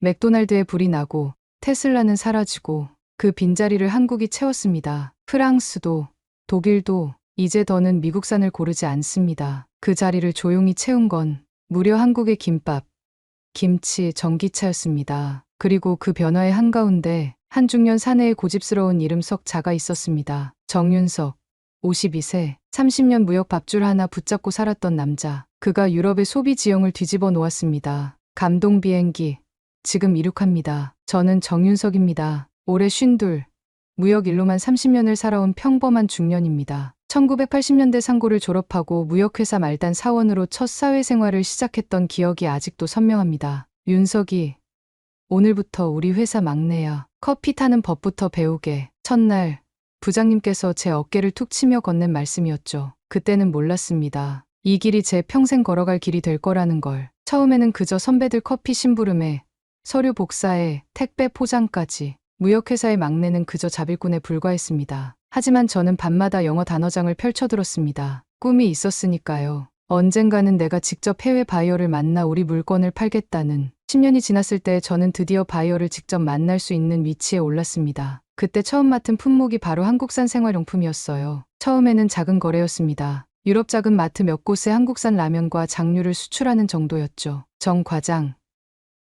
맥도날드에 불이 나고 테슬라는 사라지고 그 빈자리를 한국이 채웠습니다. 프랑스도 독일도 이제 더는 미국산을 고르지 않습니다. 그 자리를 조용히 채운 건 무려 한국의 김밥, 김치, 전기차였습니다. 그리고 그 변화의 한가운데 한중년 사내의 고집스러운 이름 석 자가 있었습니다. 정윤석, 52세, 30년 무역 밥줄 하나 붙잡고 살았던 남자. 그가 유럽의 소비 지형을 뒤집어 놓았습니다. 감동 비행기, 지금 이륙합니다. 저는 정윤석입니다. 올해 52, 무역 일로만 30년을 살아온 평범한 중년입니다. 1980년대 상고를 졸업하고 무역회사 말단 사원으로 첫 사회생활을 시작했던 기억이 아직도 선명합니다. 윤석이, 오늘부터 우리 회사 막내야. 커피 타는 법부터 배우게. 첫날 부장님께서 제 어깨를 툭 치며 건넨 말씀이었죠. 그때는 몰랐습니다. 이 길이 제 평생 걸어갈 길이 될 거라는 걸. 처음에는 그저 선배들 커피 심부름에, 서류 복사에, 택배 포장까지. 무역회사의 막내는 그저 잡일꾼에 불과했습니다. 하지만 저는 밤마다 영어 단어장을 펼쳐들었습니다. 꿈이 있었으니까요. 언젠가는 내가 직접 해외 바이어를 만나 우리 물건을 팔겠다는. 10년이 지났을 때 저는 드디어 바이어를 직접 만날 수 있는 위치에 올랐습니다. 그때 처음 맡은 품목이 바로 한국산 생활용품이었어요. 처음에는 작은 거래였습니다. 유럽 작은 마트 몇 곳에 한국산 라면과 장류를 수출하는 정도였죠. 정 과장,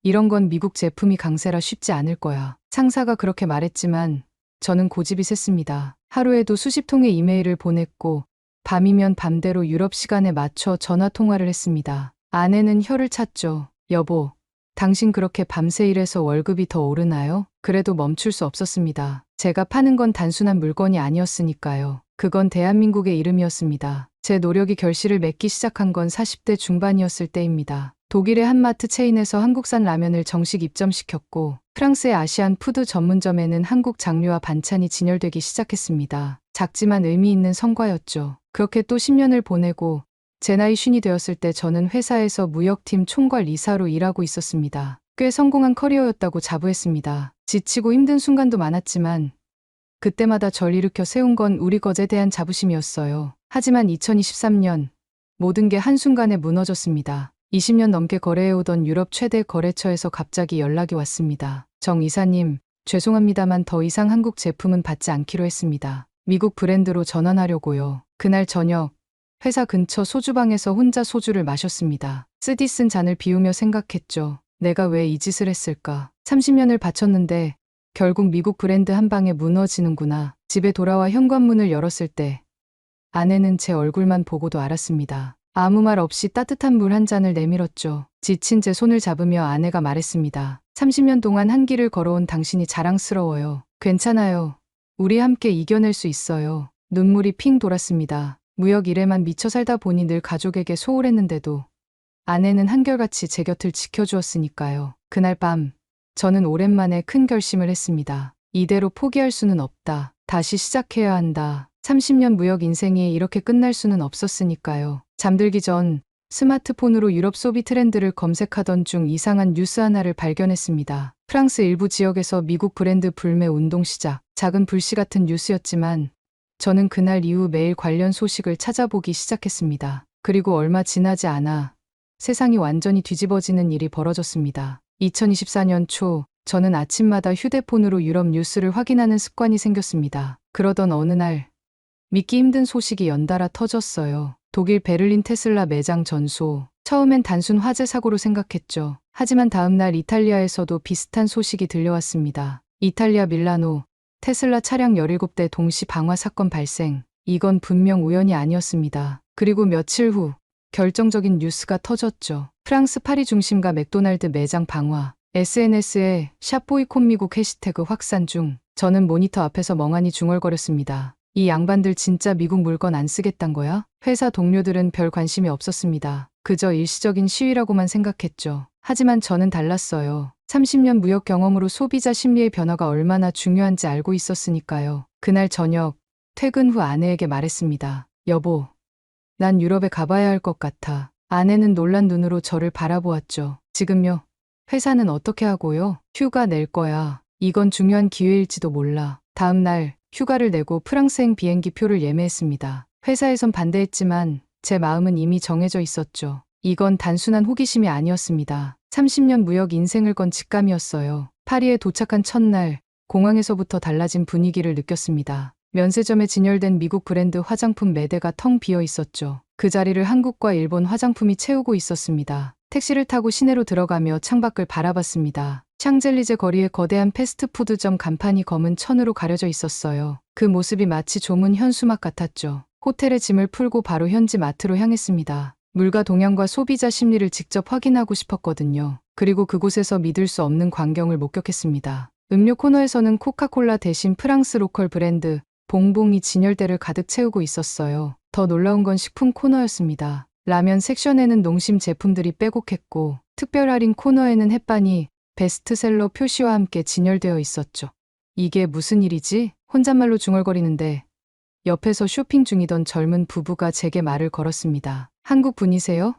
이런 건 미국 제품이 강세라 쉽지 않을 거야. 상사가 그렇게 말했지만 저는 고집이 셌습니다. 하루에도 수십 통의 이메일을 보냈고 밤이면 밤대로 유럽 시간에 맞춰 전화 통화를 했습니다. 아내는 혀를 찼죠. 여보, 당신 그렇게 밤새 일해서 월급이 더 오르나요? 그래도 멈출 수 없었습니다. 제가 파는 건 단순한 물건이 아니었으니까요. 그건 대한민국의 이름이었습니다. 제 노력이 결실을 맺기 시작한 건 40대 중반이었을 때입니다. 독일의 한 마트 체인에서 한국산 라면을 정식 입점시켰고 프랑스의 아시안 푸드 전문점에는 한국 장류와 반찬이 진열되기 시작했습니다. 작지만 의미 있는 성과였죠. 그렇게 또 10년을 보내고 제 나이 50이 되었을 때 저는 회사에서 무역팀 총괄 이사로 일하고 있었습니다. 꽤 성공한 커리어였다고 자부했습니다. 지치고 힘든 순간도 많았지만 그때마다 절 일으켜 세운 건 우리 것에 대한 자부심이었어요. 하지만 2023년 모든 게 한순간에 무너졌습니다. 20년 넘게 거래해오던 유럽 최대 거래처에서 갑자기 연락이 왔습니다. 정 이사님, 죄송합니다만 더 이상 한국 제품은 받지 않기로 했습니다. 미국 브랜드로 전환하려고요. 그날 저녁 회사 근처 소주방에서 혼자 소주를 마셨습니다. 쓰디 쓴 잔을 비우며 생각했죠. 내가 왜 이 짓을 했을까? 30년을 바쳤는데 결국 미국 브랜드 한 방에 무너지는구나. 집에 돌아와 현관문을 열었을 때 아내는 제 얼굴만 보고도 알았습니다. 아무 말 없이 따뜻한 물 한 잔을 내밀었죠. 지친 제 손을 잡으며 아내가 말했습니다. 30년 동안 한 길을 걸어온 당신이 자랑스러워요. 괜찮아요. 우리 함께 이겨낼 수 있어요. 눈물이 핑 돌았습니다. 무역 일에만 미쳐 살다 보니 늘 가족에게 소홀했는데도 아내는 한결같이 제 곁을 지켜주었으니까요. 그날 밤 저는 오랜만에 큰 결심을 했습니다. 이대로 포기할 수는 없다. 다시 시작해야 한다. 30년 무역 인생이 이렇게 끝날 수는 없었으니까요. 잠들기 전 스마트폰으로 유럽 소비 트렌드를 검색하던 중 이상한 뉴스 하나를 발견했습니다. 프랑스 일부 지역에서 미국 브랜드 불매 운동 시작. 작은 불씨 같은 뉴스였지만 저는 그날 이후 매일 관련 소식을 찾아보기 시작했습니다. 그리고 얼마 지나지 않아 세상이 완전히 뒤집어지는 일이 벌어졌습니다. 2024년 초 저는 아침마다 휴대폰으로 유럽 뉴스를 확인하는 습관이 생겼습니다. 그러던 어느 날 믿기 힘든 소식이 연달아 터졌어요. 독일 베를린 테슬라 매장 전소. 처음엔 단순 화재 사고로 생각했죠. 하지만 다음 날 이탈리아에서도 비슷한 소식이 들려왔습니다. 이탈리아 밀라노 테슬라 차량 17대 동시 방화 사건 발생. 이건 분명 우연이 아니었습니다. 그리고 며칠 후 결정적인 뉴스가 터졌죠. 프랑스 파리 중심가 맥도날드 매장 방화. SNS에 샵보이콧 미국 해시태그 확산 중. 저는 모니터 앞에서 멍하니 중얼거렸습니다. 이 양반들 진짜 미국 물건 안 쓰겠단 거야? 회사 동료들은 별 관심이 없었습니다. 그저 일시적인 시위라고만 생각했죠. 하지만 저는 달랐어요. 30년 무역 경험으로 소비자 심리의 변화가 얼마나 중요한지 알고 있었으니까요. 그날 저녁 퇴근 후 아내에게 말했습니다. 여보, 난 유럽에 가봐야 할 것 같아. 아내는 놀란 눈으로 저를 바라보았죠. 지금요? 회사는 어떻게 하고요? 휴가 낼 거야. 이건 중요한 기회일지도 몰라. 다음 날 휴가를 내고 프랑스행 비행기 표를 예매했습니다. 회사에선 반대했지만 제 마음은 이미 정해져 있었죠. 이건 단순한 호기심이 아니었습니다. 30년 무역 인생을 건 직감이었어요. 파리에 도착한 첫날, 공항에서부터 달라진 분위기를 느꼈습니다. 면세점에 진열된 미국 브랜드 화장품 매대가 텅 비어 있었죠. 그 자리를 한국과 일본 화장품이 채우고 있었습니다. 택시를 타고 시내로 들어가며 창밖을 바라봤습니다. 샹젤리제 거리에 거대한 패스트푸드점 간판이 검은 천으로 가려져 있었어요. 그 모습이 마치 조문 현수막 같았죠. 호텔에 짐을 풀고 바로 현지 마트로 향했습니다. 물가 동향과 소비자 심리를 직접 확인하고 싶었거든요. 그리고 그곳에서 믿을 수 없는 광경을 목격했습니다. 음료 코너에서는 코카콜라 대신 프랑스 로컬 브랜드 봉봉이 진열대를 가득 채우고 있었어요. 더 놀라운 건 식품 코너였습니다. 라면 섹션에는 농심 제품들이 빼곡했고 특별 할인 코너에는 햇반이 베스트셀러 표시와 함께 진열되어 있었죠. 이게 무슨 일이지? 혼잣말로 중얼거리는데 옆에서 쇼핑 중이던 젊은 부부가 제게 말을 걸었습니다. 한국 분이세요?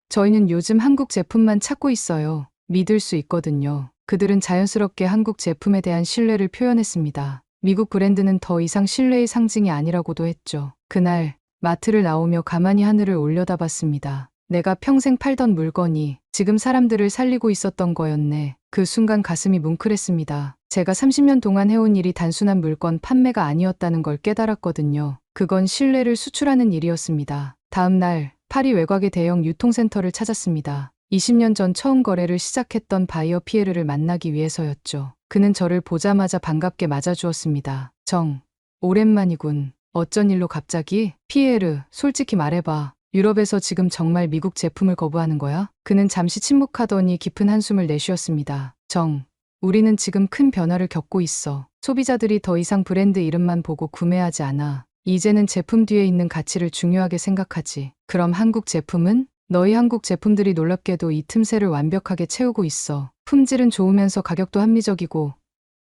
저희는 요즘 한국 제품만 찾고 있어요. 믿을 수 있거든요. 그들은 자연스럽게 한국 제품에 대한 신뢰를 표현했습니다. 미국 브랜드는 더 이상 신뢰의 상징이 아니라고도 했죠. 그날 마트를 나오며 가만히 하늘을 올려다봤습니다. 내가 평생 팔던 물건이 지금 사람들을 살리고 있었던 거였네. 그 순간 가슴이 뭉클했습니다. 제가 30년 동안 해온 일이 단순한 물건 판매가 아니었다는 걸 깨달았거든요. 그건 신뢰를 수출하는 일이었습니다. 다음 날 파리 외곽의 대형 유통센터를 찾았습니다. 20년 전 처음 거래를 시작했던 바이어 피에르를 만나기 위해서였죠. 그는 저를 보자마자 반갑게 맞아주었습니다. 정, 오랜만이군. 어쩐 일로 갑자기? 피에르, 솔직히 말해봐. 유럽에서 지금 정말 미국 제품을 거부하는 거야? 그는 잠시 침묵하더니 깊은 한숨을 내쉬었습니다. 정, 우리는 지금 큰 변화를 겪고 있어. 소비자들이 더 이상 브랜드 이름만 보고 구매하지 않아. 이제는 제품 뒤에 있는 가치를 중요하게 생각하지. 그럼 한국 제품은? 너희 한국 제품들이 놀랍게도 이 틈새를 완벽하게 채우고 있어. 품질은 좋으면서 가격도 합리적이고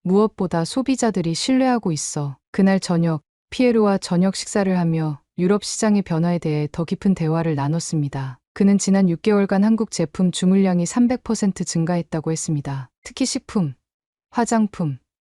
무엇보다 소비자들이 신뢰하고 있어. 그날 저녁, 피에르와 저녁 식사를 하며 유럽 시장의 변화에 대해 더 깊은 대화를 나눴습니다. 그는 지난 6개월간 한국 제품 주물량이 300% 증가했다고 했습니다. 특히 식품, 화장품,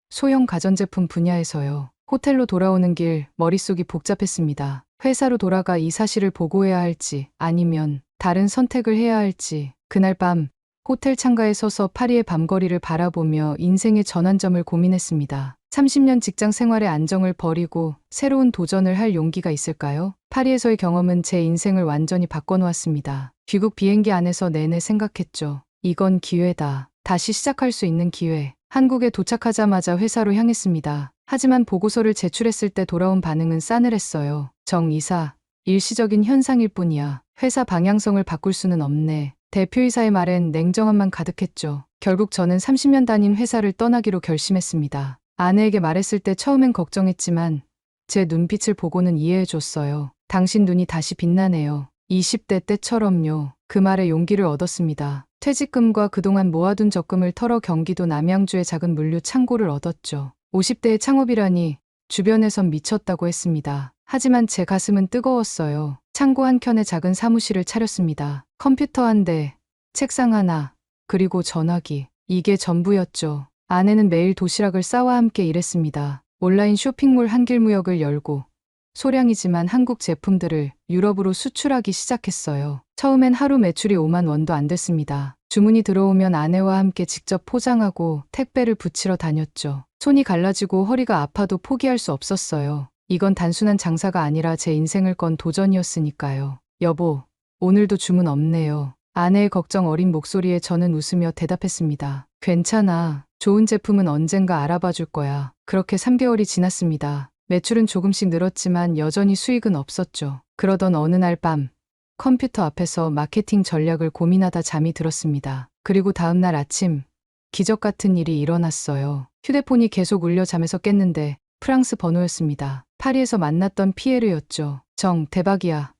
소형 가전제품 분야에서요. 호텔로 돌아오는 길 머릿속이 복잡했습니다. 회사로 돌아가 이 사실을 보고해야 할지 아니면 다른 선택을 해야 할지. 그날 밤 호텔 창가에 서서 파리의 밤거리를 바라보며 인생의 전환점을 고민했습니다. 30년 직장 생활의 안정을 버리고 새로운 도전을 할 용기가 있을까요? 파리에서의 경험은 제 인생을 완전히 바꿔놓았습니다. 귀국 비행기 안에서 내내 생각했죠. 이건 기회다. 다시 시작할 수 있는 기회. 한국에 도착하자마자 회사로 향했습니다. 하지만 보고서를 제출했을 때 돌아온 반응은 싸늘했어요. 정 이사, 일시적인 현상일 뿐이야. 회사 방향성을 바꿀 수는 없네. 대표이사의 말엔 냉정함만 가득했죠. 결국 저는 30년 다닌 회사를 떠나기로 결심했습니다. 아내에게 말했을 때 처음엔 걱정했지만 제 눈빛을 보고는 이해해줬어요. 당신 눈이 다시 빛나네요. 20대 때처럼요. 그 말에 용기를 얻었습니다. 퇴직금과 그동안 모아둔 적금을 털어 경기도 남양주의 작은 물류 창고를 얻었죠. 50대의 창업이라니 주변에선 미쳤다고 했습니다. 하지만 제 가슴은 뜨거웠어요. 창고 한켠에 작은 사무실을 차렸습니다. 컴퓨터 한 대, 책상 하나, 그리고 전화기. 이게 전부였죠. 아내는 매일 도시락을 싸와 함께 일했습니다. 온라인 쇼핑몰 한길무역을 열고 소량이지만 한국 제품들을 유럽으로 수출하기 시작했어요. 처음엔 하루 매출이 5만 원도 안 됐습니다. 주문이 들어오면 아내와 함께 직접 포장하고 택배를 붙이러 다녔죠. 손이 갈라지고 허리가 아파도 포기할 수 없었어요. 이건 단순한 장사가 아니라 제 인생을 건 도전이었으니까요. 여보, 오늘도 주문 없네요. 아내의 걱정 어린 목소리에 저는 웃으며 대답했습니다. 괜찮아. 좋은 제품은 언젠가 알아봐 줄 거야. 그렇게 3개월이 지났습니다. 매출은 조금씩 늘었지만 여전히 수익은 없었죠. 그러던 어느 날 밤, 컴퓨터 앞에서 마케팅 전략을 고민하다 잠이 들었습니다. 그리고 다음 날 아침, 기적 같은 일이 일어났어요. 휴대폰이 계속 울려 잠에서 깼는데 프랑스 번호였습니다. 파리에서 만났던 피에르였죠. 정, 대박이야.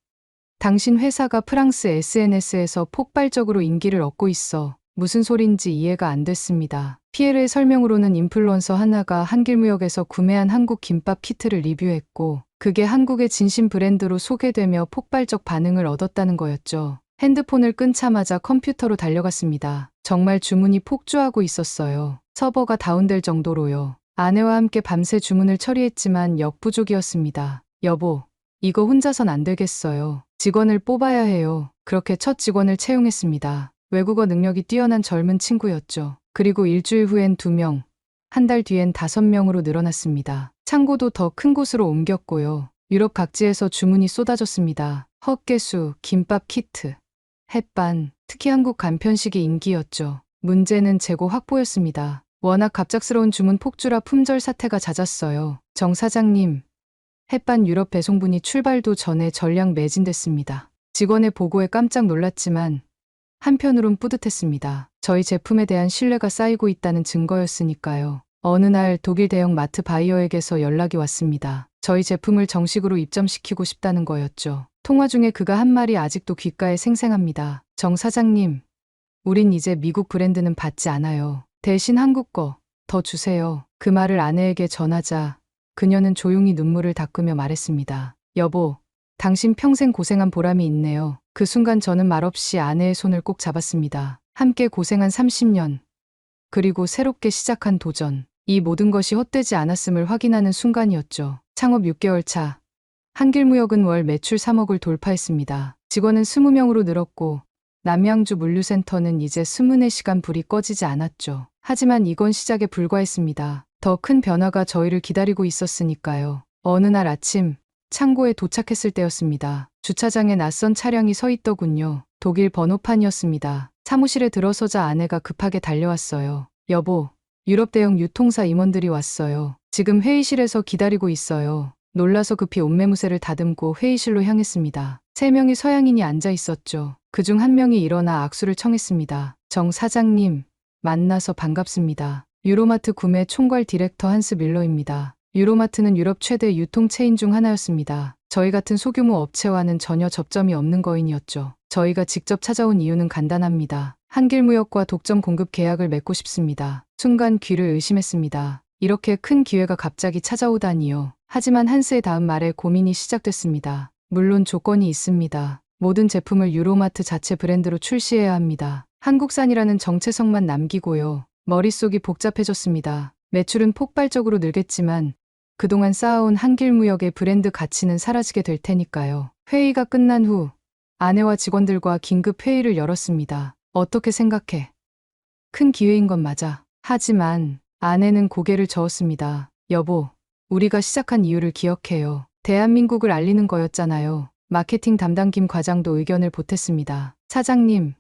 당신 회사가 프랑스 SNS에서 폭발적으로 인기를 얻고 있어. 무슨 소린지 이해가 안 됐습니다. 피에르의 설명으로는 인플루언서 하나가 한길무역에서 구매한 한국 김밥 키트를 리뷰했고 그게 한국의 진심 브랜드로 소개되며 폭발적 반응을 얻었다는 거였죠. 핸드폰을 끊자마자 컴퓨터로 달려갔습니다. 정말 주문이 폭주하고 있었어요. 서버가 다운될 정도로요. 아내와 함께 밤새 주문을 처리했지만 역부족이었습니다. 여보, 이거 혼자선 안 되겠어요. 직원을 뽑아야 해요. 그렇게 첫 직원을 채용했습니다. 외국어 능력이 뛰어난 젊은 친구였죠. 그리고 일주일 후엔 2명, 한 달 뒤엔 5명으로 늘어났습니다. 창고도 더 큰 곳으로 옮겼고요. 유럽 각지에서 주문이 쏟아졌습니다. 헛개수, 김밥 키트, 햇반, 특히 한국 간편식이 인기였죠. 문제는 재고 확보였습니다. 워낙 갑작스러운 주문 폭주라 품절 사태가 잦았어요. 정 사장님, 햇반 유럽 배송분이 출발도 전에 전량 매진됐습니다. 직원의 보고에 깜짝 놀랐지만 한편으론 뿌듯했습니다. 저희 제품에 대한 신뢰가 쌓이고 있다는 증거였으니까요. 어느 날 독일 대형 마트 바이어에게서 연락이 왔습니다. 저희 제품을 정식으로 입점시키고 싶다는 거였죠. 통화 중에 그가 한 말이 아직도 귓가에 생생합니다. 정 사장님, 우린 이제 미국 브랜드는 받지 않아요. 대신 한국 거 더 주세요. 그 말을 아내에게 전하자 그녀는 조용히 눈물을 닦으며 말했습니다. 여보, 당신 평생 고생한 보람이 있네요. 그 순간 저는 말없이 아내의 손을 꼭 잡았습니다. 함께 고생한 30년, 그리고 새롭게 시작한 도전. 이 모든 것이 헛되지 않았음을 확인하는 순간이었죠. 창업 6개월 차, 한길무역은 월 매출 3억을 돌파했습니다. 직원은 20명으로 늘었고 남양주 물류센터는 이제 24시간 불이 꺼지지 않았죠. 하지만 이건 시작에 불과했습니다. 더 큰 변화가 저희를 기다리고 있었으니까요. 어느 날 아침, 창고에 도착했을 때였습니다. 주차장에 낯선 차량이 서 있더군요. 독일 번호판이었습니다. 사무실에 들어서자 아내가 급하게 달려왔어요. 여보, 유럽 대형 유통사 임원들이 왔어요. 지금 회의실에서 기다리고 있어요. 놀라서 급히 옷매무새를 다듬고 회의실로 향했습니다. 3명의 서양인이 앉아 있었죠. 그중 한 명이 일어나 악수를 청했습니다. 정 사장님, 만나서 반갑습니다. 유로마트 구매 총괄 디렉터 한스 밀러입니다. 유로마트는 유럽 최대 유통 체인 중 하나였습니다. 저희 같은 소규모 업체와는 전혀 접점이 없는 거인이었죠. 저희가 직접 찾아온 이유는 간단합니다. 한길무역과 독점 공급 계약을 맺고 싶습니다. 순간 귀를 의심했습니다. 이렇게 큰 기회가 갑자기 찾아오다니요. 하지만 한스의 다음 말에 고민이 시작됐습니다. 물론 조건이 있습니다. 모든 제품을 유로마트 자체 브랜드로 출시해야 합니다. 한국산이라는 정체성만 남기고요. 머릿속이 복잡해졌습니다. 매출은 폭발적으로 늘겠지만 그동안 쌓아온 한길무역의 브랜드 가치는 사라지게 될 테니까요. 회의가 끝난 후 아내와 직원들과 긴급 회의를 열었습니다. 어떻게 생각해? 큰 기회인 건 맞아. 하지만 아내는 고개를 저었습니다. 여보, 우리가 시작한 이유를 기억해요. 대한민국을 알리는 거였잖아요. 마케팅 담당 김 과장도 의견을 보탰습니다. 사장님,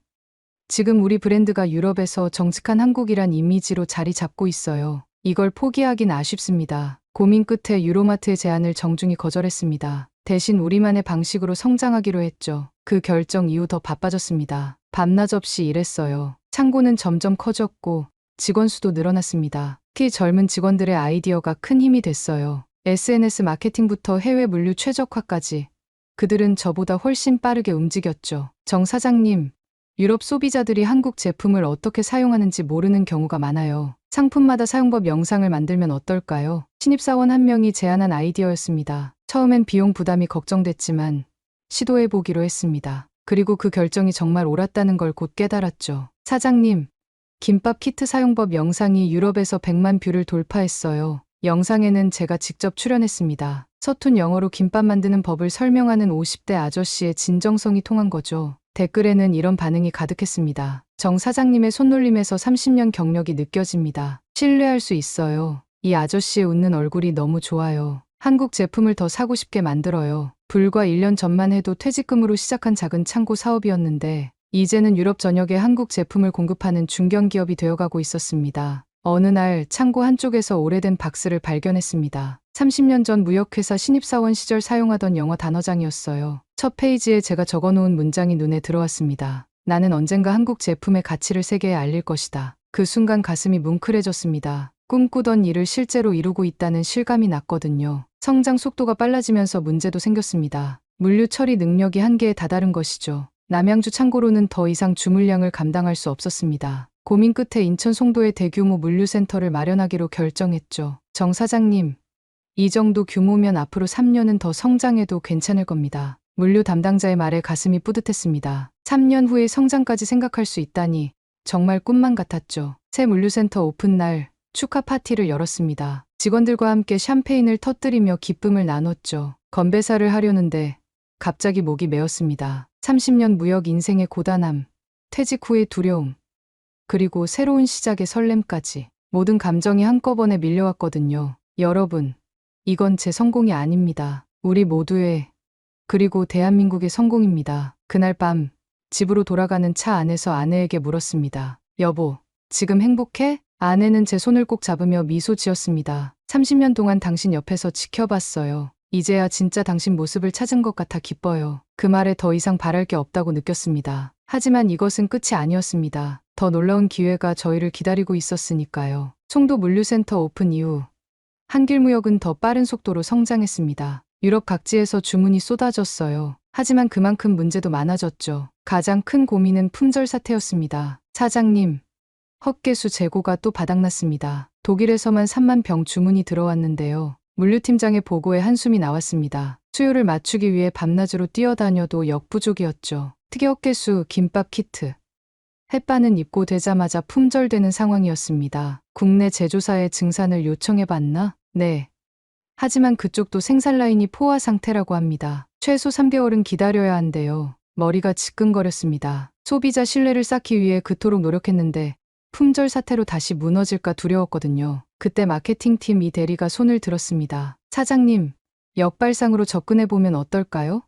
지금 우리 브랜드가 유럽에서 정직한 한국이란 이미지로 자리 잡고 있어요. 이걸 포기하긴 아쉽습니다. 고민 끝에 유로마트의 제안을 정중히 거절했습니다. 대신 우리만의 방식으로 성장하기로 했죠. 그 결정 이후 더 바빠졌습니다. 밤낮 없이 일했어요. 창고는 점점 커졌고 직원 수도 늘어났습니다. 특히 젊은 직원들의 아이디어가 큰 힘이 됐어요. SNS 마케팅부터 해외 물류 최적화까지 그들은 저보다 훨씬 빠르게 움직였죠. 정 사장님, 유럽 소비자들이 한국 제품을 어떻게 사용하는지 모르는 경우가 많아요. 상품마다 사용법 영상을 만들면 어떨까요? 신입사원 한 명이 제안한 아이디어였습니다. 처음엔 비용 부담이 걱정됐지만 시도해보기로 했습니다. 그리고 그 결정이 정말 옳았다는 걸 곧 깨달았죠. 사장님, 김밥 키트 사용법 영상이 유럽에서 100만 뷰를 돌파했어요. 영상에는 제가 직접 출연했습니다. 서툰 영어로 김밥 만드는 법을 설명하는 50대 아저씨의 진정성이 통한 거죠. 댓글에는 이런 반응이 가득했습니다. 정 사장님의 손놀림에서 30년 경력이 느껴집니다. 신뢰할 수 있어요. 이 아저씨의 웃는 얼굴이 너무 좋아요. 한국 제품을 더 사고 싶게 만들어요. 불과 1년 전만 해도 퇴직금으로 시작한 작은 창고 사업이었는데 이제는 유럽 전역에 한국 제품을 공급하는 중견기업이 되어가고 있었습니다. 어느 날 창고 한쪽에서 오래된 박스를 발견했습니다. 30년 전 무역회사 신입사원 시절 사용하던 영어 단어장이었어요. 첫 페이지에 제가 적어놓은 문장이 눈에 들어왔습니다. 나는 언젠가 한국 제품의 가치를 세계에 알릴 것이다. 그 순간 가슴이 뭉클해졌습니다. 꿈꾸던 일을 실제로 이루고 있다는 실감이 났거든요. 성장 속도가 빨라지면서 문제도 생겼습니다. 물류 처리 능력이 한계에 다다른 것이죠. 남양주 창고로는 더 이상 주물량을 감당할 수 없었습니다. 고민 끝에 인천 송도에 대규모 물류센터를 마련하기로 결정했죠. 정 사장님, 이 정도 규모면 앞으로 3년은 더 성장해도 괜찮을 겁니다. 물류 담당자의 말에 가슴이 뿌듯했습니다. 3년 후의 성장까지 생각할 수 있다니 정말 꿈만 같았죠. 새 물류센터 오픈 날 축하 파티를 열었습니다. 직원들과 함께 샴페인을 터뜨리며 기쁨을 나눴죠. 건배사를 하려는데 갑자기 목이 메었습니다. 30년 무역 인생의 고단함, 퇴직 후의 두려움, 그리고 새로운 시작의 설렘까지 모든 감정이 한꺼번에 밀려왔거든요. 여러분, 이건 제 성공이 아닙니다. 우리 모두의, 그리고 대한민국의 성공입니다. 그날 밤 집으로 돌아가는 차 안에서 아내에게 물었습니다. 여보, 지금 행복해? 아내는 제 손을 꼭 잡으며 미소 지었습니다. 30년 동안 당신 옆에서 지켜봤어요. 이제야 진짜 당신 모습을 찾은 것 같아 기뻐요. 그 말에 더 이상 바랄 게 없다고 느꼈습니다. 하지만 이것은 끝이 아니었습니다. 더 놀라운 기회가 저희를 기다리고 있었으니까요. 송도 물류센터 오픈 이후 한길무역은 더 빠른 속도로 성장했습니다. 유럽 각지에서 주문이 쏟아졌어요. 하지만 그만큼 문제도 많아졌죠. 가장 큰 고민은 품절 사태였습니다. 사장님, 헛개수 재고가 또 바닥났습니다. 독일에서만 3만 병 주문이 들어왔는데요. 물류팀장의 보고에 한숨이 나왔습니다. 수요를 맞추기 위해 밤낮으로 뛰어다녀도 역부족이었죠. 특히 헛개수, 김밥 키트, 햇반은 입고되자마자 품절되는 상황이었습니다. 국내 제조사에 증산을 요청해봤나? 네. 하지만 그쪽도 생산 라인이 포화 상태라고 합니다. 최소 3개월은 기다려야 한대요. 머리가 지끈거렸습니다. 소비자 신뢰를 쌓기 위해 그토록 노력했는데 품절 사태로 다시 무너질까 두려웠거든요. 그때 마케팅팀 이 대리가 손을 들었습니다. 사장님, 역발상으로 접근해보면 어떨까요?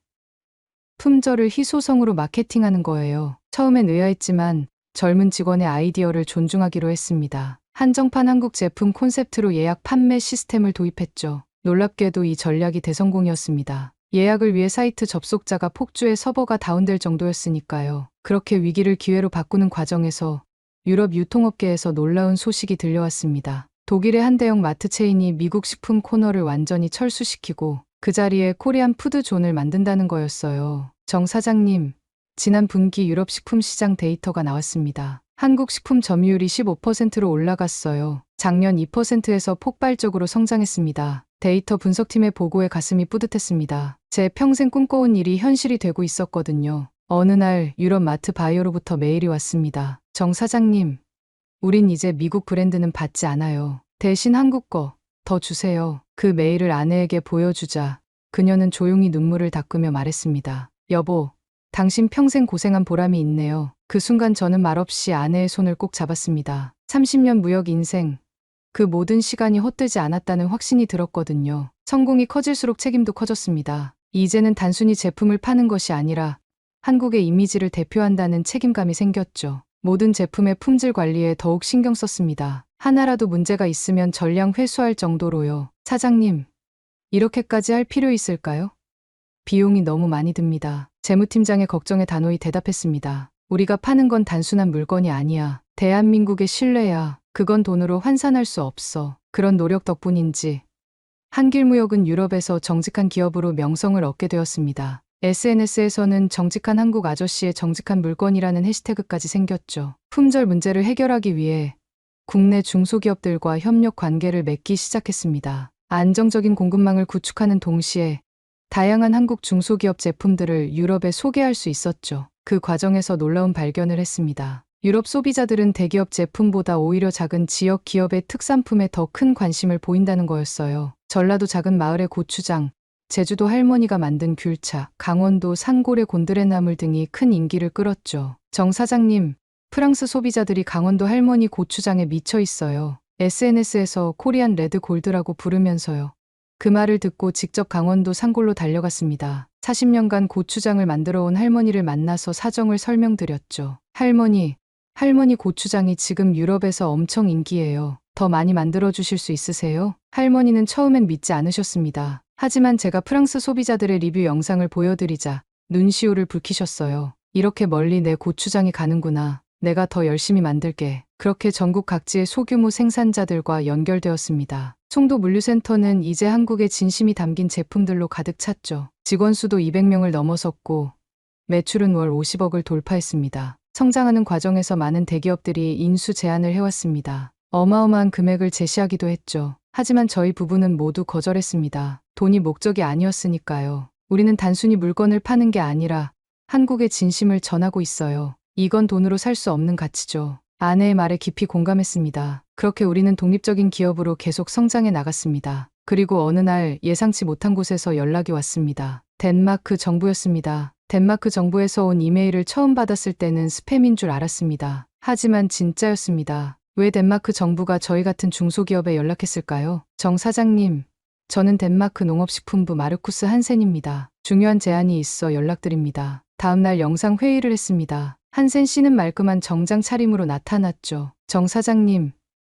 품절을 희소성으로 마케팅하는 거예요. 처음엔 의아했지만 젊은 직원의 아이디어를 존중하기로 했습니다. 한정판 한국 제품 콘셉트로 예약 판매 시스템을 도입했죠. 놀랍게도 이 전략이 대성공이었습니다. 예약을 위해 사이트 접속자가 폭주해 서버가 다운될 정도였으니까요. 그렇게 위기를 기회로 바꾸는 과정에서 유럽 유통업계에서 놀라운 소식이 들려왔습니다. 독일의 한 대형 마트 체인이 미국 식품 코너를 완전히 철수시키고 그 자리에 코리안 푸드존을 만든다는 거였어요. 정 사장님, 지난 분기 유럽 식품 시장 데이터가 나왔습니다. 한국 식품 점유율이 15%로 올라갔어요. 작년 2%에서 폭발적으로 성장했습니다. 데이터 분석팀의 보고에 가슴이 뿌듯했습니다. 제 평생 꿈꿔온 일이 현실이 되고 있었거든요. 어느 날 유럽 마트 바이어로부터 메일이 왔습니다. 정 사장님, 우린 이제 미국 브랜드는 받지 않아요. 대신 한국 거 더 주세요. 그 메일을 아내에게 보여주자 그녀는 조용히 눈물을 닦으며 말했습니다. 여보, 당신 평생 고생한 보람이 있네요. 그 순간 저는 말없이 아내의 손을 꼭 잡았습니다. 30년 무역 인생, 그 모든 시간이 헛되지 않았다는 확신이 들었거든요. 성공이 커질수록 책임도 커졌습니다. 이제는 단순히 제품을 파는 것이 아니라 한국의 이미지를 대표한다는 책임감이 생겼죠. 모든 제품의 품질 관리에 더욱 신경 썼습니다. 하나라도 문제가 있으면 전량 회수할 정도로요. 사장님, 이렇게까지 할 필요 있을까요? 비용이 너무 많이 듭니다. 재무팀장의 걱정에 단호히 대답했습니다. 우리가 파는 건 단순한 물건이 아니야. 대한민국의 신뢰야. 그건 돈으로 환산할 수 없어. 그런 노력 덕분인지 한길무역은 유럽에서 정직한 기업으로 명성을 얻게 되었습니다. SNS에서는 정직한 한국 아저씨의 정직한 물건이라는 해시태그까지 생겼죠. 품절 문제를 해결하기 위해 국내 중소기업들과 협력 관계를 맺기 시작했습니다. 안정적인 공급망을 구축하는 동시에 다양한 한국 중소기업 제품들을 유럽에 소개할 수 있었죠. 그 과정에서 놀라운 발견을 했습니다. 유럽 소비자들은 대기업 제품보다 오히려 작은 지역 기업의 특산품에 더 큰 관심을 보인다는 거였어요. 전라도 작은 마을의 고추장, 제주도 할머니가 만든 귤차, 강원도 산골의 곤드레나물 등이 큰 인기를 끌었죠. 정 사장님, 프랑스 소비자들이 강원도 할머니 고추장에 미쳐 있어요. SNS에서 코리안 레드 골드라고 부르면서요. 그 말을 듣고 직접 강원도 산골로 달려갔습니다. 40년간 고추장을 만들어 온 할머니를 만나서 사정을 설명드렸죠. 할머니 고추장이 지금 유럽에서 엄청 인기예요. 더 많이 만들어 주실 수 있으세요? 할머니는 처음엔 믿지 않으셨습니다. 하지만 제가 프랑스 소비자들의 리뷰 영상을 보여드리자 눈시울을 붉히셨어요. 이렇게 멀리 내 고추장이 가는구나. 내가 더 열심히 만들게. 그렇게 전국 각지의 소규모 생산자들과 연결되었습니다. 송도 물류센터는 이제 한국의 진심이 담긴 제품들로 가득 찼죠. 직원 수도 200명을 넘어섰고 매출은 월 50억을 돌파했습니다. 성장하는 과정에서 많은 대기업들이 인수 제안을 해왔습니다. 어마어마한 금액을 제시하기도 했죠. 하지만 저희 부부는 모두 거절했습니다. 돈이 목적이 아니었으니까요. 우리는 단순히 물건을 파는 게 아니라 한국의 진심을 전하고 있어요. 이건 돈으로 살 수 없는 가치죠. 아내의 말에 깊이 공감했습니다. 그렇게 우리는 독립적인 기업으로 계속 성장해 나갔습니다. 그리고 어느 날 예상치 못한 곳에서 연락이 왔습니다. 덴마크 정부였습니다. 덴마크 정부에서 온 이메일을 처음 받았을 때는 스팸인 줄 알았습니다. 하지만 진짜였습니다. 왜 덴마크 정부가 저희 같은 중소기업에 연락했을까요? 정 사장님, 저는 덴마크 농업식품부 마르쿠스 한센입니다. 중요한 제안이 있어 연락드립니다. 다음날 영상 회의를 했습니다. 한센 씨는 말끔한 정장 차림으로 나타났죠. 정 사장님,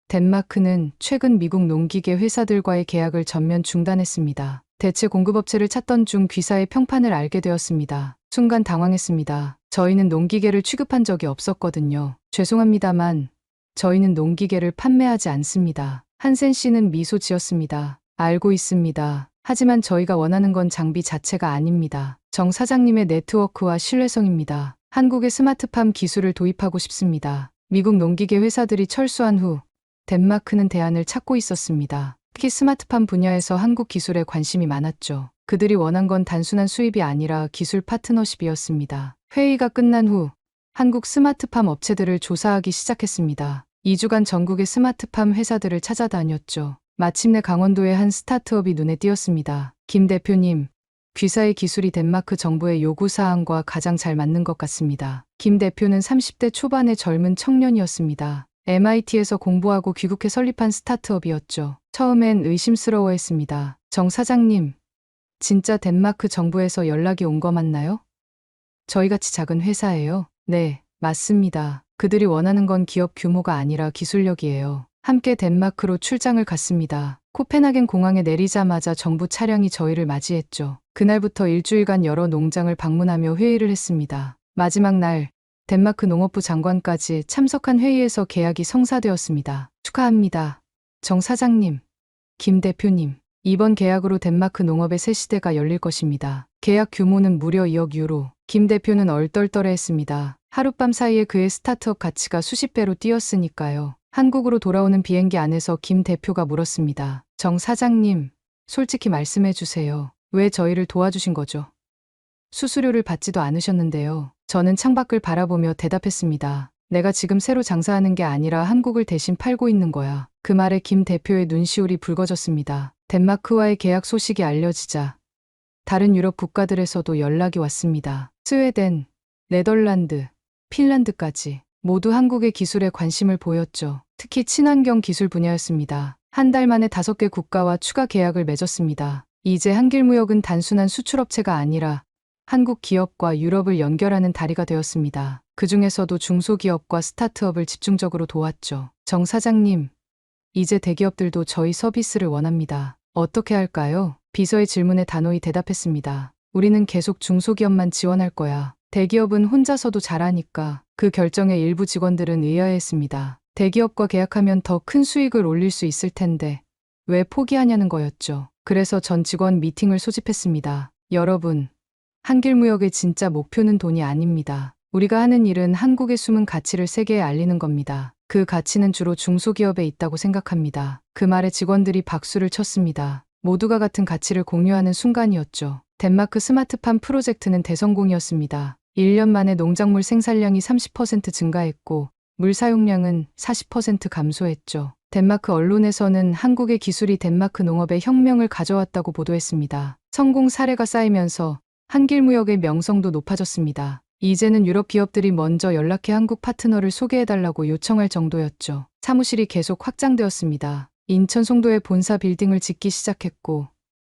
덴마크는 최근 미국 농기계 회사들과의 계약을 전면 중단했습니다. 대체 공급업체를 찾던 중 귀사의 평판을 알게 되었습니다. 순간 당황했습니다. 저희는 농기계를 취급한 적이 없었거든요. 죄송합니다만 저희는 농기계를 판매하지 않습니다. 한센 씨는 미소 지었습니다. 알고 있습니다. 하지만 저희가 원하는 건 장비 자체가 아닙니다. 정 사장님의 네트워크와 신뢰성입니다. 한국의 스마트팜 기술을 도입하고 싶습니다. 미국 농기계 회사들이 철수한 후 덴마크는 대안을 찾고 있었습니다. 특히 스마트팜 분야에서 한국 기술에 관심이 많았죠. 그들이 원한 건 단순한 수입이 아니라 기술 파트너십이었습니다. 회의가 끝난 후 한국 스마트팜 업체들을 조사하기 시작했습니다. 2주간 전국의 스마트팜 회사들을 찾아다녔죠. 마침내 강원도의 한 스타트업이 눈에 띄었습니다. 김 대표님, 귀사의 기술이 덴마크 정부의 요구사항과 가장 잘 맞는 것 같습니다. 김 대표는 30대 초반의 젊은 청년이었습니다. MIT에서 공부하고 귀국해 설립한 스타트업이었죠. 처음엔 의심스러워했습니다. 정 사장님, 진짜 덴마크 정부에서 연락이 온 거 맞나요? 저희같이 작은 회사예요. 네, 맞습니다. 그들이 원하는 건 기업 규모가 아니라 기술력이에요. 함께 덴마크로 출장을 갔습니다. 코펜하겐 공항에 내리자마자 정부 차량이 저희를 맞이했죠. 그날부터 일주일간 여러 농장을 방문하며 회의를 했습니다. 마지막 날 덴마크 농업부 장관까지 참석한 회의에서 계약이 성사되었습니다. 축하합니다. 정 사장님, 김 대표님. 이번 계약으로 덴마크 농업의 새 시대가 열릴 것입니다. 계약 규모는 무려 2억 유로. 김 대표는 얼떨떨해했습니다. 하룻밤 사이에 그의 스타트업 가치가 수십 배로 뛰었으니까요. 한국으로 돌아오는 비행기 안에서 김 대표가 물었습니다. 정 사장님, 솔직히 말씀해 주세요. 왜 저희를 도와주신 거죠? 수수료를 받지도 않으셨는데요. 저는 창밖을 바라보며 대답했습니다. 내가 지금 새로 장사하는 게 아니라 한국을 대신 팔고 있는 거야. 그 말에 김 대표의 눈시울이 붉어졌습니다. 덴마크와의 계약 소식이 알려지자 다른 유럽 국가들에서도 연락이 왔습니다. 스웨덴, 네덜란드, 핀란드까지 모두 한국의 기술에 관심을 보였죠. 특히 친환경 기술 분야였습니다. 한 달 만에 5개 국가와 추가 계약을 맺었습니다. 이제 한길무역은 단순한 수출업체가 아니라 한국 기업과 유럽을 연결하는 다리가 되었습니다. 그 중에서도 중소기업과 스타트업을 집중적으로 도왔죠. 정 사장님, 이제 대기업들도 저희 서비스를 원합니다. 어떻게 할까요? 비서의 질문에 단호히 대답했습니다. 우리는 계속 중소기업만 지원할 거야. 대기업은 혼자서도 잘하니까. 그 결정에 일부 직원들은 의아해했습니다. 대기업과 계약하면 더 큰 수익을 올릴 수 있을 텐데 왜 포기하냐는 거였죠. 그래서 전 직원 미팅을 소집했습니다. 여러분, 한길무역의 진짜 목표는 돈이 아닙니다. 우리가 하는 일은 한국의 숨은 가치를 세계에 알리는 겁니다. 그 가치는 주로 중소기업에 있다고 생각합니다. 그 말에 직원들이 박수를 쳤습니다. 모두가 같은 가치를 공유하는 순간이었죠. 덴마크 스마트팜 프로젝트는 대성공이었습니다. 1년 만에 농작물 생산량이 30% 증가했고 물 사용량은 40% 감소했죠. 덴마크 언론에서는 한국의 기술이 덴마크 농업에 혁명을 가져왔다고 보도했습니다. 성공 사례가 쌓이면서 한길무역의 명성도 높아졌습니다. 이제는 유럽 기업들이 먼저 연락해 한국 파트너를 소개해달라고 요청할 정도였죠. 사무실이 계속 확장되었습니다. 인천 송도에 본사 빌딩을 짓기 시작했고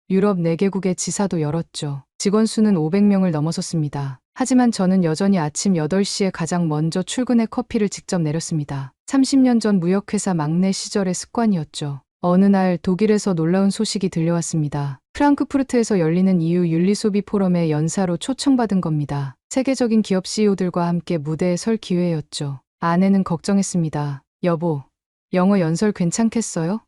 유럽 4개국의 지사도 열었죠. 직원 수는 500명을 넘어섰습니다. 하지만 저는 여전히 아침 8시에 가장 먼저 출근해 커피를 직접 내렸습니다. 30년 전 무역회사 막내 시절의 습관이었죠. 어느 날 독일에서 놀라운 소식이 들려왔습니다. 프랑크푸르트에서 열리는 EU 윤리소비 포럼에 연사로 초청받은 겁니다. 세계적인 기업 CEO들과 함께 무대에 설 기회였죠. 아내는 걱정했습니다. 여보, 영어 연설 괜찮겠어요?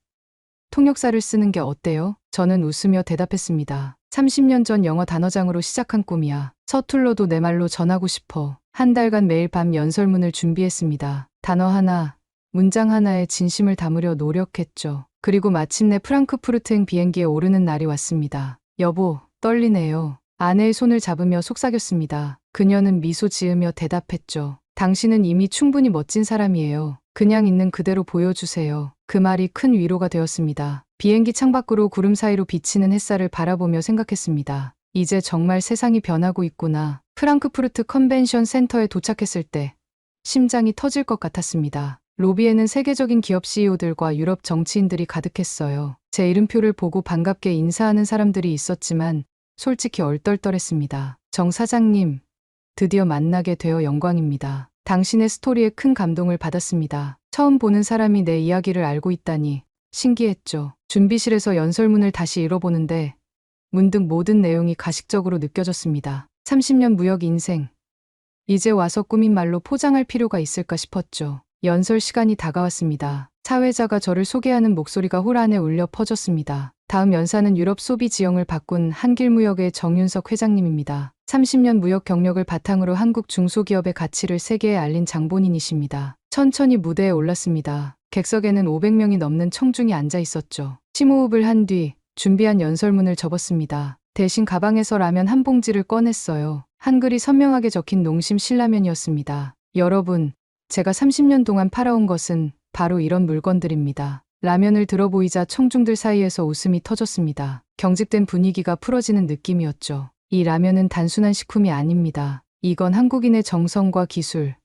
통역사를 쓰는 게 어때요? 저는 웃으며 대답했습니다. 30년 전 영어 단어장으로 시작한 꿈이야. 서툴러도 내 말로 전하고 싶어. 한 달간 매일 밤 연설문을 준비했습니다. 단어 하나, 문장 하나에 진심을 담으려 노력했죠. 그리고 마침내 프랑크푸르트행 비행기에 오르는 날이 왔습니다. 여보, 떨리네요. 아내의 손을 잡으며 속삭였습니다. 그녀는 미소 지으며 대답했죠. 당신은 이미 충분히 멋진 사람이에요. 그냥 있는 그대로 보여주세요. 그 말이 큰 위로가 되었습니다. 비행기 창밖으로 구름 사이로 비치는 햇살을 바라보며 생각했습니다. 이제 정말 세상이 변하고 있구나. 프랑크푸르트 컨벤션 센터에 도착했을 때 심장이 터질 것 같았습니다. 로비에는 세계적인 기업 CEO들과 유럽 정치인들이 가득했어요. 제 이름표를 보고 반갑게 인사하는 사람들이 있었지만 솔직히 얼떨떨했습니다. 정 사장님, 드디어 만나게 되어 영광입니다. 당신의 스토리에 큰 감동을 받았습니다. 처음 보는 사람이 내 이야기를 알고 있다니 신기했죠. 준비실에서 연설문을 다시 읽어보는데 문득 모든 내용이 가식적으로 느껴졌습니다. 30년 무역 인생. 이제 와서 꾸민 말로 포장할 필요가 있을까 싶었죠. 연설 시간이 다가왔습니다. 사회자가 저를 소개하는 목소리가 홀 안에 울려 퍼졌습니다. 다음 연사는 유럽 소비 지형을 바꾼 한길무역의 정윤석 회장님입니다. 30년 무역 경력을 바탕으로 한국 중소기업의 가치를 세계에 알린 장본인이십니다. 천천히 무대에 올랐습니다. 객석에는 500명이 넘는 청중이 앉아 있었죠. 심호흡을 한 뒤 준비한 연설문을 접었습니다. 대신 가방에서 라면 한 봉지를 꺼냈어요. 한글이 선명하게 적힌 농심 신라면이었습니다. 여러분, 제가 30년 동안 팔아온 것은 바로 이런 물건들입니다. 라면을 들어보이자 청중들 사이에서 웃음이 터졌습니다. 경직된 분위기가 풀어지는 느낌이었죠. 이 라면은 단순한 식품이 아닙니다. 이건 한국인의 정성과 기술,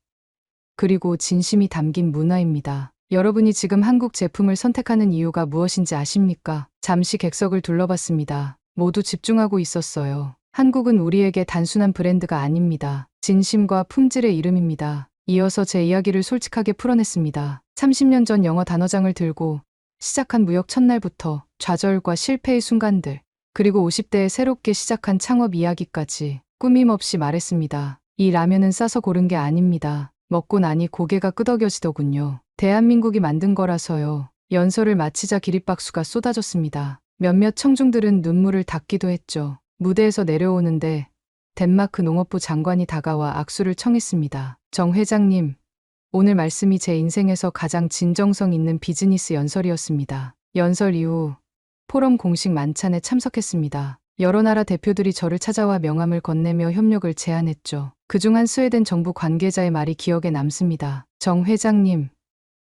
그리고 진심이 담긴 문화입니다. 여러분이 지금 한국 제품을 선택하는 이유가 무엇인지 아십니까? 잠시 객석을 둘러봤습니다. 모두 집중하고 있었어요. 한국은 우리에게 단순한 브랜드가 아닙니다. 진심과 품질의 이름입니다. 이어서 제 이야기를 솔직하게 풀어냈습니다. 30년 전 영어 단어장을 들고 시작한 무역 첫날부터 좌절과 실패의 순간들, 그리고 50대에 새롭게 시작한 창업 이야기까지 꾸밈 없이 말했습니다. 이 라면은 싸서 고른 게 아닙니다. 먹고 나니 고개가 끄덕여지더군요. 대한민국이 만든 거라서요. 연설을 마치자 기립박수가 쏟아졌습니다. 몇몇 청중들은 눈물을 닦기도 했죠. 무대에서 내려오는데 덴마크 농업부 장관이 다가와 악수를 청했습니다. 정 회장님, 오늘 말씀이 제 인생에서 가장 진정성 있는 비즈니스 연설이었습니다. 연설 이후 포럼 공식 만찬에 참석했습니다. 여러 나라 대표들이 저를 찾아와 명함을 건네며 협력을 제안했죠. 그중 한 스웨덴 정부 관계자의 말이 기억에 남습니다. 정 회장님,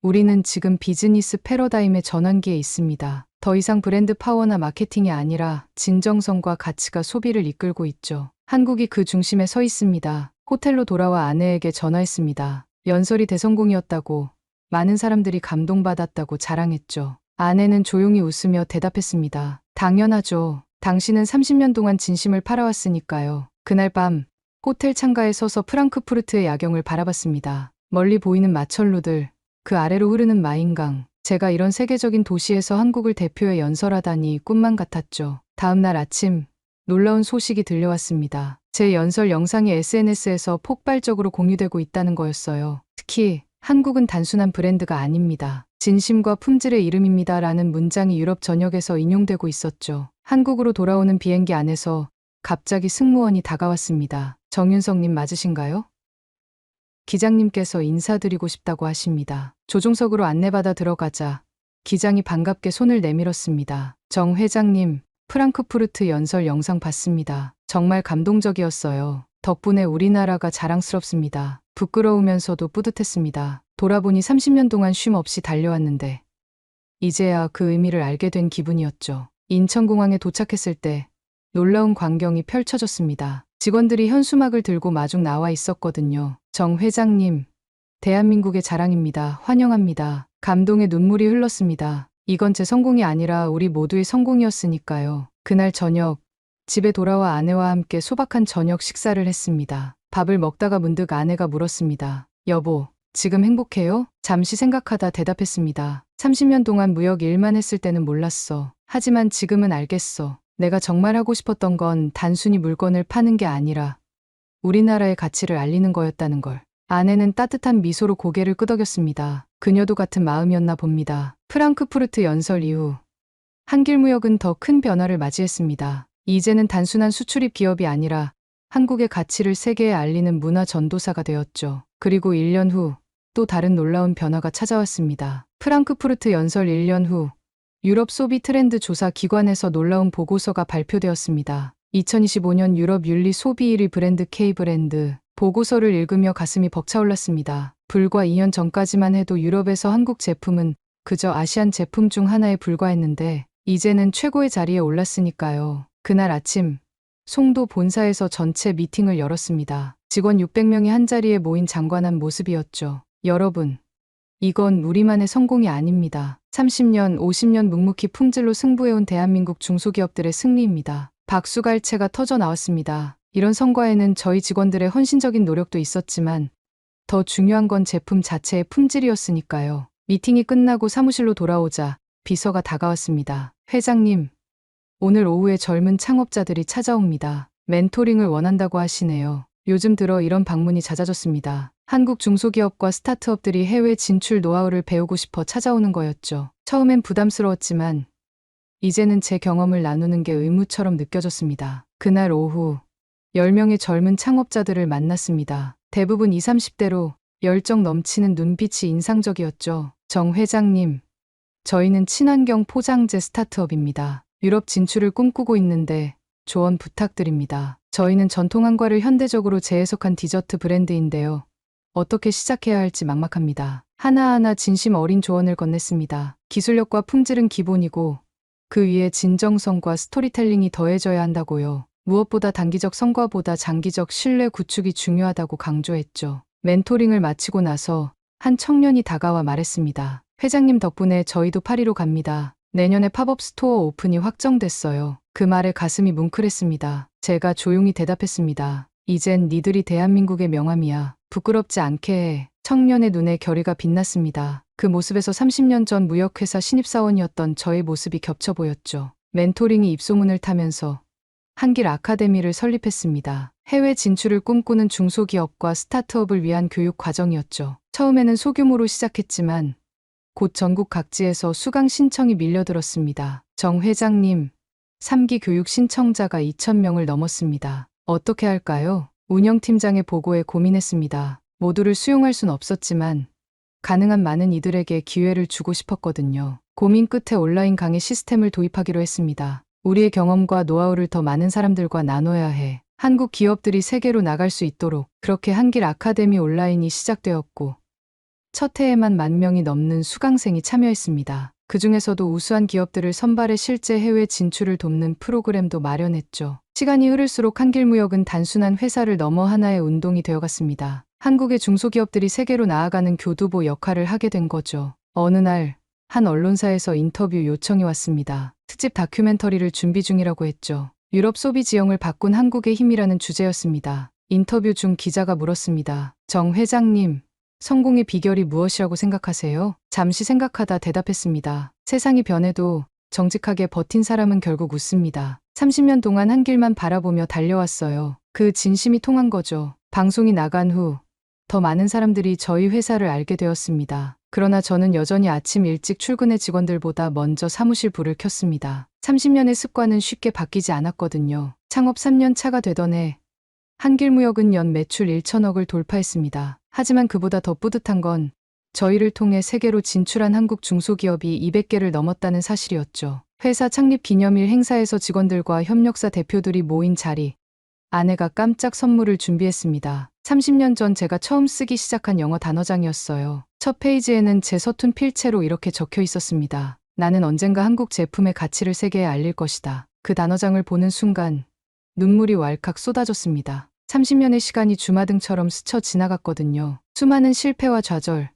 우리는 지금 비즈니스 패러다임의 전환기에 있습니다. 더 이상 브랜드 파워나 마케팅이 아니라 진정성과 가치가 소비를 이끌고 있죠. 한국이 그 중심에 서 있습니다. 호텔로 돌아와 아내에게 전화했습니다. 연설이 대성공이었다고, 많은 사람들이 감동받았다고 자랑했죠. 아내는 조용히 웃으며 대답했습니다. 당연하죠. 당신은 30년 동안 진심을 팔아왔으니까요. 그날 밤 호텔 창가에 서서 프랑크푸르트의 야경을 바라봤습니다. 멀리 보이는 마천루들, 그 아래로 흐르는 마인강. 제가 이런 세계적인 도시에서 한국을 대표해 연설하다니 꿈만 같았죠. 다음 날 아침 놀라운 소식이 들려왔습니다. 제 연설 영상이 SNS에서 폭발적으로 공유되고 있다는 거였어요. 특히 한국은 단순한 브랜드가 아닙니다. 진심과 품질의 이름입니다. 라는 문장이 유럽 전역에서 인용되고 있었죠. 한국으로 돌아오는 비행기 안에서 갑자기 승무원이 다가왔습니다. 정윤석님 맞으신가요? 기장님께서 인사드리고 싶다고 하십니다. 조종석으로 안내받아 들어가자 기장이 반갑게 손을 내밀었습니다. 정 회장님, 프랑크푸르트 연설 영상 봤습니다. 정말 감동적이었어요. 덕분에 우리나라가 자랑스럽습니다. 부끄러우면서도 뿌듯했습니다. 돌아보니 30년 동안 쉼 없이 달려왔는데 이제야 그 의미를 알게 된 기분이었죠. 인천공항에 도착했을 때 놀라운 광경이 펼쳐졌습니다. 직원들이 현수막을 들고 마중 나와 있었거든요. 정 회장님, 대한민국의 자랑입니다. 환영합니다. 감동의 눈물이 흘렀습니다. 이건 제 성공이 아니라 우리 모두의 성공이었으니까요. 그날 저녁, 집에 돌아와 아내와 함께 소박한 저녁 식사를 했습니다. 밥을 먹다가 문득 아내가 물었습니다. 여보, 지금 행복해요? 잠시 생각하다 대답했습니다. 30년 동안 무역 일만 했을 때는 몰랐어. 하지만 지금은 알겠어. 내가 정말 하고 싶었던 건 단순히 물건을 파는 게 아니라 우리나라의 가치를 알리는 거였다는 걸. 아내는 따뜻한 미소로 고개를 끄덕였습니다. 그녀도 같은 마음이었나 봅니다. 프랑크푸르트 연설 이후 한길무역은 더 큰 변화를 맞이했습니다. 이제는 단순한 수출입 기업이 아니라 한국의 가치를 세계에 알리는 문화 전도사가 되었죠. 그리고 1년 후 또 다른 놀라운 변화가 찾아왔습니다. 프랑크푸르트 연설 1년 후 유럽 소비 트렌드 조사 기관에서 놀라운 보고서가 발표되었습니다. 2025년 유럽 윤리 소비 1위 브랜드 K브랜드. 보고서를 읽으며 가슴이 벅차올랐습니다. 불과 2년 전까지만 해도 유럽에서 한국 제품은 그저 아시안 제품 중 하나에 불과했는데 이제는 최고의 자리에 올랐으니까요. 그날 아침 송도 본사에서 전체 미팅을 열었습니다. 직원 600명이 한자리에 모인 장관한 모습이었죠. 여러분, 이건 우리만의 성공이 아닙니다. 30년, 50년 묵묵히 품질로 승부해온 대한민국 중소기업들의 승리입니다. 박수갈채가 터져 나왔습니다. 이런 성과에는 저희 직원들의 헌신적인 노력도 있었지만 더 중요한 건 제품 자체의 품질이었으니까요. 미팅이 끝나고 사무실로 돌아오자 비서가 다가왔습니다. 회장님, 오늘 오후에 젊은 창업자들이 찾아옵니다. 멘토링을 원한다고 하시네요. 요즘 들어 이런 방문이 잦아졌습니다. 한국 중소기업과 스타트업들이 해외 진출 노하우를 배우고 싶어 찾아오는 거였죠. 처음엔 부담스러웠지만 이제는 제 경험을 나누는 게 의무처럼 느껴졌습니다. 그날 오후 10명의 젊은 창업자들을 만났습니다. 대부분 20, 30대로 열정 넘치는 눈빛이 인상적이었죠. 정 회장님, 저희는 친환경 포장재 스타트업입니다. 유럽 진출을 꿈꾸고 있는데 조언 부탁드립니다. 저희는 전통 한과를 현대적으로 재해석한 디저트 브랜드인데요. 어떻게 시작해야 할지 막막합니다. 하나하나 진심 어린 조언을 건넸습니다. 기술력과 품질은 기본이고 그 위에 진정성과 스토리텔링이 더해져야 한다고요. 무엇보다 단기적 성과보다 장기적 신뢰 구축이 중요하다고 강조했죠. 멘토링을 마치고 나서 한 청년이 다가와 말했습니다. 회장님 덕분에 저희도 파리로 갑니다. 내년에 팝업 스토어 오픈이 확정됐어요. 그 말에 가슴이 뭉클했습니다. 제가 조용히 대답했습니다. 이젠 니들이 대한민국의 명함이야. 부끄럽지 않게 해. 청년의 눈에 결의가 빛났습니다. 그 모습에서 30년 전 무역회사 신입사원이었던 저의 모습이 겹쳐 보였죠. 멘토링이 입소문을 타면서 한길 아카데미를 설립했습니다. 해외 진출을 꿈꾸는 중소기업과 스타트업을 위한 교육 과정이었죠. 처음에는 소규모로 시작했지만 곧 전국 각지에서 수강 신청이 밀려들었습니다. 정 회장님, 3기 교육 신청자가 2,000명을 넘었습니다. 어떻게 할까요? 운영팀장의 보고에 고민했습니다. 모두를 수용할 순 없었지만 가능한 많은 이들에게 기회를 주고 싶었거든요. 고민 끝에 온라인 강의 시스템을 도입하기로 했습니다. 우리의 경험과 노하우를 더 많은 사람들과 나눠야 해. 한국 기업들이 세계로 나갈 수 있도록. 그렇게 한길 아카데미 온라인이 시작되었고 첫 해에만 10,000명이 넘는 수강생이 참여했습니다. 그 중에서도 우수한 기업들을 선발해 실제 해외 진출을 돕는 프로그램도 마련했죠. 시간이 흐를수록 한길무역은 단순한 회사를 넘어 하나의 운동이 되어갔습니다. 한국의 중소기업들이 세계로 나아가는 교두보 역할을 하게 된 거죠. 어느 날 한 언론사에서 인터뷰 요청이 왔습니다. 특집 다큐멘터리를 준비 중이라고 했죠. 유럽 소비 지형을 바꾼 한국의 힘이라는 주제였습니다. 인터뷰 중 기자가 물었습니다. 정 회장님, 성공의 비결이 무엇이라고 생각하세요? 잠시 생각하다 대답했습니다. 세상이 변해도 정직하게 버틴 사람은 결국 웃습니다. 30년 동안 한 길만 바라보며 달려왔어요. 그 진심이 통한 거죠. 방송이 나간 후 더 많은 사람들이 저희 회사를 알게 되었습니다. 그러나 저는 여전히 아침 일찍 출근해 직원들보다 먼저 사무실 불을 켰습니다. 30년의 습관은 쉽게 바뀌지 않았거든요. 창업 3년 차가 되던 해 한길무역은 연 매출 1,000억을 돌파했습니다. 하지만 그보다 더 뿌듯한 건 저희를 통해 세계로 진출한 한국 중소기업이 200개를 넘었다는 사실이었죠. 회사 창립 기념일 행사에서 직원들과 협력사 대표들이 모인 자리. 아내가 깜짝 선물을 준비했습니다. 30년 전 제가 처음 쓰기 시작한 영어 단어장이었어요. 첫 페이지에는 제 서툰 필체로 이렇게 적혀 있었습니다. 나는 언젠가 한국 제품의 가치를 세계에 알릴 것이다. 그 단어장을 보는 순간 눈물이 왈칵 쏟아졌습니다. 30년의 시간이 주마등처럼 스쳐 지나갔거든요. 수많은 실패와 좌절,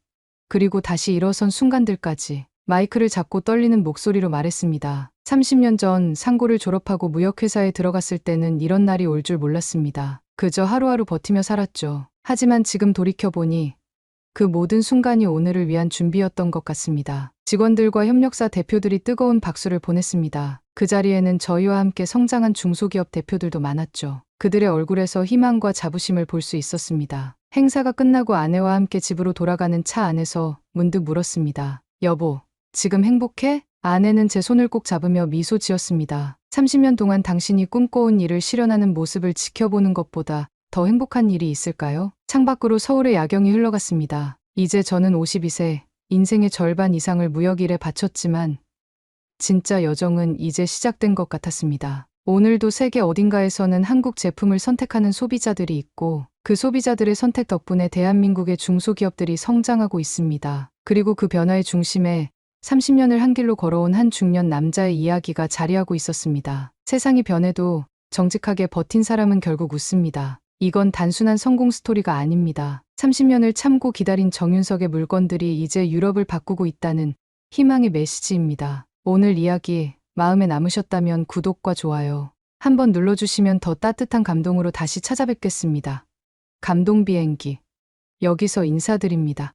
그리고 다시 일어선 순간들까지. 마이크를 잡고 떨리는 목소리로 말했습니다. 30년 전 상고를 졸업하고 무역회사에 들어갔을 때는 이런 날이 올 줄 몰랐습니다. 그저 하루하루 버티며 살았죠. 하지만 지금 돌이켜보니 그 모든 순간이 오늘을 위한 준비였던 것 같습니다. 직원들과 협력사 대표들이 뜨거운 박수를 보냈습니다. 그 자리에는 저희와 함께 성장한 중소기업 대표들도 많았죠. 그들의 얼굴에서 희망과 자부심을 볼 수 있었습니다. 행사가 끝나고 아내와 함께 집으로 돌아가는 차 안에서 문득 물었습니다. 여보, 지금 행복해? 아내는 제 손을 꼭 잡으며 미소 지었습니다. 30년 동안 당신이 꿈꿔온 일을 실현하는 모습을 지켜보는 것보다 더 행복한 일이 있을까요? 창밖으로 서울의 야경이 흘러갔습니다. 이제 저는 52세, 인생의 절반 이상을 무역 일에 바쳤지만 진짜 여정은 이제 시작된 것 같았습니다. 오늘도 세계 어딘가에서는 한국 제품을 선택하는 소비자들이 있고 그 소비자들의 선택 덕분에 대한민국의 중소기업들이 성장하고 있습니다. 그리고 그 변화의 중심에 30년을 한 길로 걸어온 한 중년 남자의 이야기가 자리하고 있었습니다. 세상이 변해도 정직하게 버틴 사람은 결국 웃습니다. 이건 단순한 성공 스토리가 아닙니다. 30년을 참고 기다린 정윤석의 물건들이 이제 유럽을 바꾸고 있다는 희망의 메시지입니다. 오늘 이야기 마음에 남으셨다면 구독과 좋아요 한번 눌러주시면 더 따뜻한 감동으로 다시 찾아뵙겠습니다. 감동 비행기 여기서 인사드립니다.